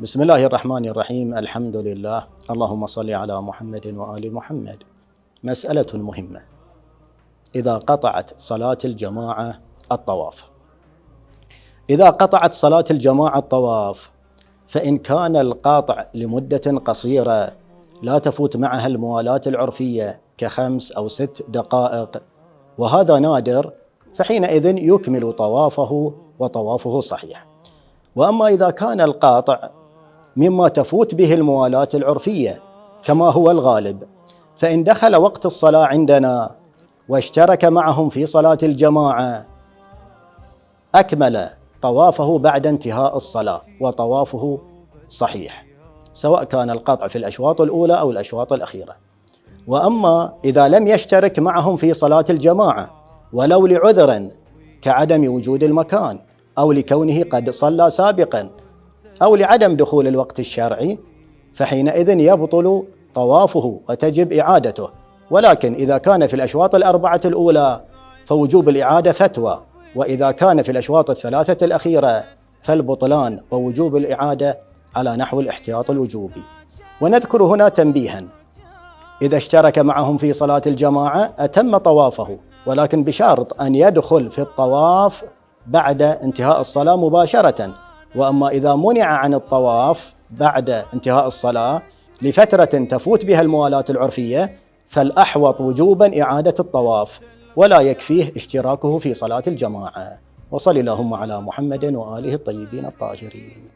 بسم الله الرحمن الرحيم. الحمد لله، اللهم صل على محمد وآل محمد. مسألة مهمة: إذا قطعت صلاة الجماعة الطواف. إذا قطعت صلاة الجماعة الطواف، فإن كان القاطع لمدة قصيرة لا تفوت معها الموالاة العرفية ك5 أو 6 دقائق، وهذا نادر، فحينئذ يكمل طوافه وطوافه صحيح. وأما إذا كان القاطع مما تفوت به الموالاة العرفية كما هو الغالب، فإن دخل وقت الصلاة عندنا واشترك معهم في صلاة الجماعة أكمل طوافه بعد انتهاء الصلاة وطوافه صحيح، سواء كان القطع في الأشواط الأولى أو الأشواط الأخيرة. وأما إذا لم يشترك معهم في صلاة الجماعة ولو لعذر كعدم وجود المكان أو لكونه قد صلى سابقا أو لعدم دخول الوقت الشرعي، فحينئذ يبطل طوافه وتجب إعادته. ولكن إذا كان في الأشواط الأربعة الأولى فوجوب الإعادة فتوى، وإذا كان في الأشواط الثلاثة الأخيرة فالبطلان ووجوب الإعادة على نحو الاحتياط الوجوبي. ونذكر هنا تنبيها: إذا اشترك معهم في صلاة الجماعة أتم طوافه، ولكن بشرط أن يدخل في الطواف بعد انتهاء الصلاة مباشرة. وأما إذا منع عن الطواف بعد انتهاء الصلاة لفترة تفوت بها الموالاة العرفية، فالأحوط وجوبا إعادة الطواف، ولا يكفيه اشتراكه في صلاة الجماعة. وصل اللهم على محمد وآله الطيبين الطاهرين.